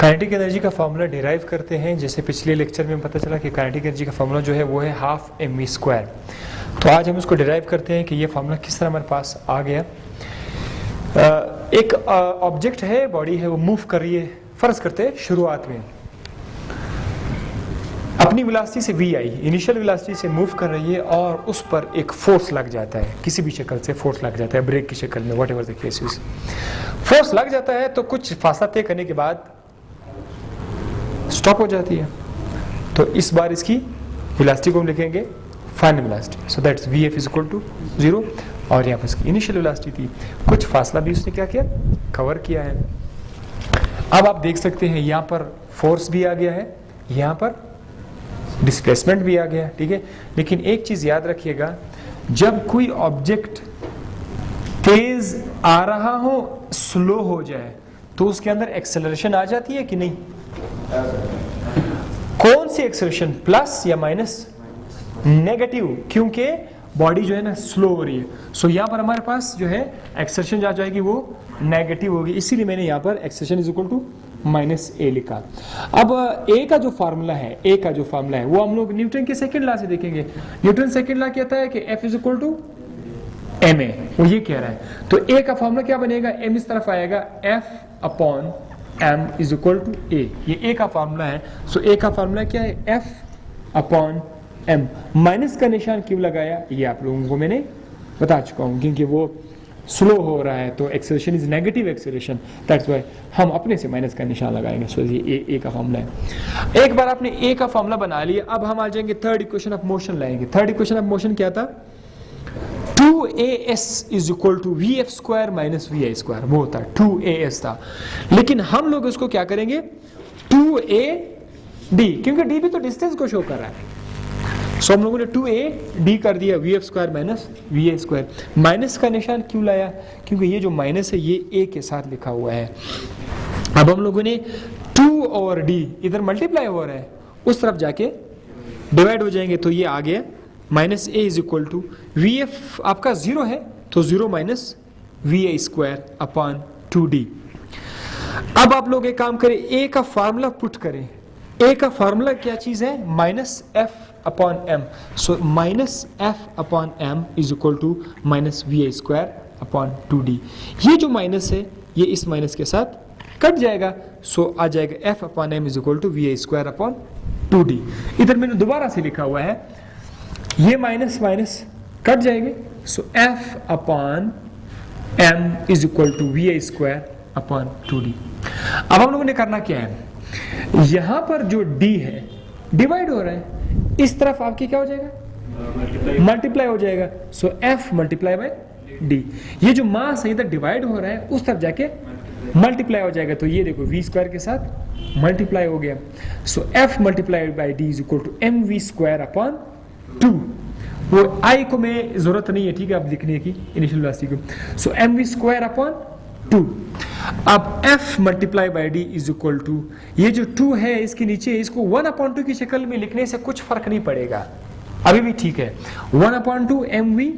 Kinetic energy का formula derive करते हैं। जैसे पिछले लेक्चर में पता चला कि काइनेटिक एनर्जी का फॉर्मूला जो है वो है हाफ mv²। तो आज हम उसको डिराइव करते हैं कि ये फॉर्मूला किस तरह हमारे पास आ गया। एक ऑब्जेक्ट है, बॉडी है, वो मूव कर रही है। फर्ज करते हैं शुरुआत में अपनी वेलोसिटी से v आई, इनिशियल वेलोसिटी से मूव कर रही है और उस पर एक फोर्स लग जाता है, किसी भी शक्ल से फोर्स लग जाता है, ब्रेक की शक्ल में, whatever the case is. Force लग जाता है तो कुछ फासला तय करने के बाद स्टॉप हो जाती है। तो इस बार इसकी वेलोसिटी को हम लिखेंगे final velocity. So that's vf is equal to 0। और यहाँ पर इसकी इनिशियल वेलोसिटी थी, कुछ फासला भी उसने क्या किया, कवर किया है। अब आप देख सकते हैं यहाँ पर फोर्स भी आ गया है, यहाँ पर डिस्प्लेसमेंट भी आ गया, ठीक है। लेकिन एक चीज याद रखिएगा, जब कोई ऑब्जेक्ट तेज आ रहा हो, स्लो हो जाए, तो उसके अंदर एक्सेलरेशन आ जाती है कि नहीं? कौन सी एक्सेलरेशन, प्लस या माइनस? नेगेटिव, क्योंकि बॉडी जो है ना स्लो हो रही है। सो यहाँ पर हमारे पास जो है एक्सेलरेशन जा जाएगी वो नेगेटिव होगी, इसीलिए मैंने यहाँ पर acceleration is equal to -a लिखा। अब a का जो फार्मूला है, वो हम लोग न्यूटन के सेकंड लॉ से देखेंगे। न्यूटन सेकंड लॉ कहता है कि F is equal to ma, वो ये कह रहा है। तो a का फार्मूला क्या बनेगा, m इस तरफ आएगा, F upon m is equal to a। ये a का फार्मूला है। सो a का फार्मूला क्या है, F अपॉन m। माइनस का निशान क्यों लगाया, ये आप लोगों को मैंने बता चुका हूँ, क्योंकि वो स्लो हो रहा है तो acceleration is negative acceleration, that's why हम अपने से माइनस का निशान लगाएंगे। सो ये ए का फार्मूला है। एक बार आपने ए का फार्मूला बना लिया, अब हम आ जाएंगे थर्ड इक्वेशन ऑफ मोशन लाएंगे। थर्ड इक्वेशन ऑफ मोशन क्या था, 2as is equal to vf² minus vi², वो था 2as था। लेकिन हम लोग इसको क्या करेंगे, 2ad, क्योंकि d भी तो डिस्टेंस को शो कर रहा है। सो हम लोगों ने 2ad कर दिया, vf² माइनस va²। माइनस का निशान क्यों लाया, क्योंकि ये जो माइनस है ये a के साथ लिखा हुआ है। अब हम लोगों ने 2 और d इधर मल्टीप्लाई हो रहा है, उस तरफ जाके डिवाइड हो जाएंगे, तो ये आ गया -a is equal to vf आपका 0 है तो 0 माइनस vi² अपॉन 2d। अब आप लोग एक काम करें, a का फार्मूला पुट करें। a का फार्मूला क्या चीज है, -f upon m। So -f upon m is equal to -vi² upon 2d। ये जो माइनस है ये इस माइनस के साथ कट जाएगा, सो आ जाएगा f upon m is equal to vi² upon 2d। इधर मैंने दोबारा से लिखा हुआ है, ये माइनस माइनस कट जाएंगे, so f upon m is equal to vi² upon 2d। अब हम लोगों ने करना क्या है, यहां पर जो d है डिवाइड हो रहा है, इस तरफ आपकी क्या हो जाएगा, मल्टीप्लाई हो जाएगा। सो f मल्टीप्लाई बाय d। ये जो मास है इधर डिवाइड हो रहा है, उस तरफ जाके मल्टीप्लाई हो जाएगा। तो ये देखो v² के साथ मल्टीप्लाई हो गया। So f multiply by d is equal to mv² upon 2। वो i को मैं जरूरत नहीं है, ठीक है, अब लिखने की इनिशियल वेलोसिटी को। So mv² upon 2। अब f multiply by d is equal to, ये जो 2 है इसके नीचे, इसको 1/2 की शक्ल में लिखने से कुछ फर्क नहीं पड़ेगा, अभी भी ठीक है। 1/2 mv²।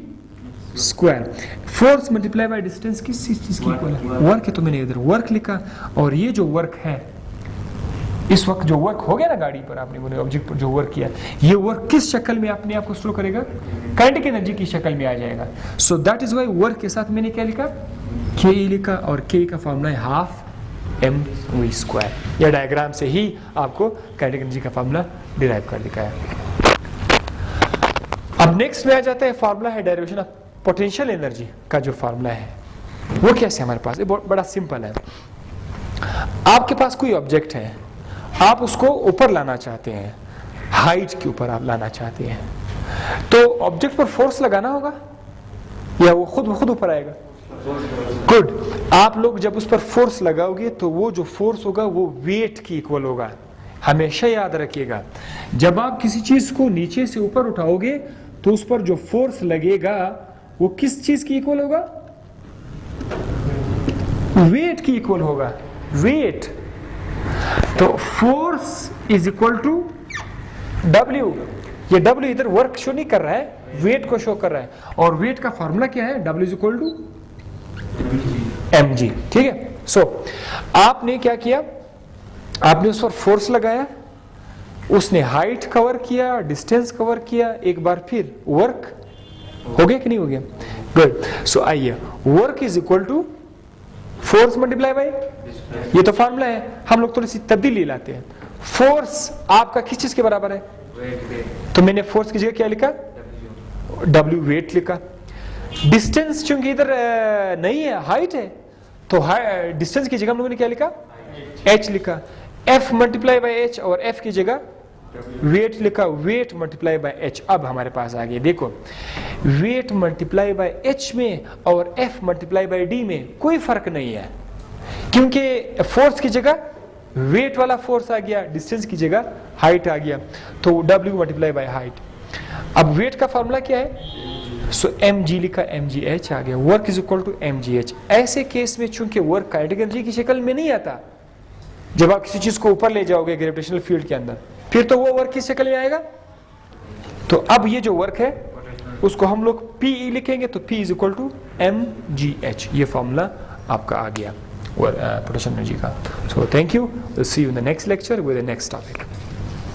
Force multiply by distance किस चीज की इक्वल है, वर्क है, तो मैंने इधर वर्क लिखा। और ये जो वर्क है, इस वक्त जो वर्क हो गया ना गाड़ी पर, आपने बोले ऑब्जेक्ट पर जो वर्क किया, ये वर्क किस शक्ल में अपने आप को स्लो करेगा, काइनेटिक एनर्जी की शक्ल में आ जाएगा। So that is why work के साथ मैंने क्या लिखा, k लिखा, और k का फार्मूला है हाफ mv²। यह डायग्राम से ही आपको काइनेटिक एनर्जी का फार्मूला डिराइव कर दिखाया। अब नेक्स्ट में आ जाता है, फार्मूला है डेरिवेशन ऑफ पोटेंशियल एनर्जी का। जो फार्मूला है वो कैसे हमारे पास, ये बड़ा सिंपल है। आपके पास कोई ऑब्जेक्ट है, आप उसको ऊपर लाना चाहते हैं, हाइट के ऊपर आप लाना चाहते हैं, तो ऑब्जेक्ट पर फोर्स लगाना होगा या वो खुद ब खुद ऊपर आएगा? गुड। आप लोग जब उस पर फोर्स लगाओगे तो वो जो फोर्स होगा वो वेट की इक्वल होगा। हमेशा याद रखिएगा, जब आप किसी चीज को नीचे से ऊपर उठाओगे तो उस पर जो फोर्स लगेगा वो किस चीज की इक्वल होगा, वेट की इक्वल होगा, वेट। तो force is equal to W। ये W इधर वर्क शो नहीं कर रहा है, वेट को शो कर रहा है। और वेट का फार्मूला क्या है, W is equal to mg, ठीक है। सो आपने क्या किया, आपने उस पर फोर्स लगाया, उसने हाइट कवर किया, डिस्टेंस कवर किया, एक बार फिर वर्क हो गया कि नहीं हो गया? गुड। सो आइए, work is equal to force multiply by, ये तो फॉर्मूला है, हम लोग थोड़ी सी तब्दीली लाते हैं। फोर्स आपका किस चीज के बराबर है? तो मैंने फोर्स की जगह क्या लिखा? W वेट लिखा। डिस्टेंस चूंकि इधर नहीं है, हाइट है, तो डिस्टेंस की जगह हम लोगों ने क्या लिखा? H लिखा। F मल्टीप्लाई बाय H और F की जगह वेट लिखा, वेट मल्टीप्लाई बाय H। अब हमारे पास आ गया, देखो वेट मल्टीप्लाई बाय H में और F मल्टीप्लाई बाय D में कोई फर्क नहीं है, क्योंकि फोर्स की जगह वेट वाला फोर्स आ गया, डिस्टेंस की जगह हाइट आ गया, तो W मल्टीप्लाई बाय हाइट। अब वेट का फॉर्मूला क्या है? सो mg लिखा, mgh आ गया, work is equal to mgh। ऐसे केस में चूंकि वर्क काइनेटिक एनर्जी की शक्ल में नहीं आता, जब आप किसी चीज को ऊपर ले जाओगे ग्रेविटेशनल फील्ड के अंदर, फिर तो वो वर्क की शक्ल में आएगा। तो अब ये जो वर्क है उसको हम लोग Pe लिखेंगे, तो P is equal to mgh, ये फॉर्मूला आपका आ गया पोटेंशियल एनर्जी का। So thank you, see you in the next lecture with the next topic.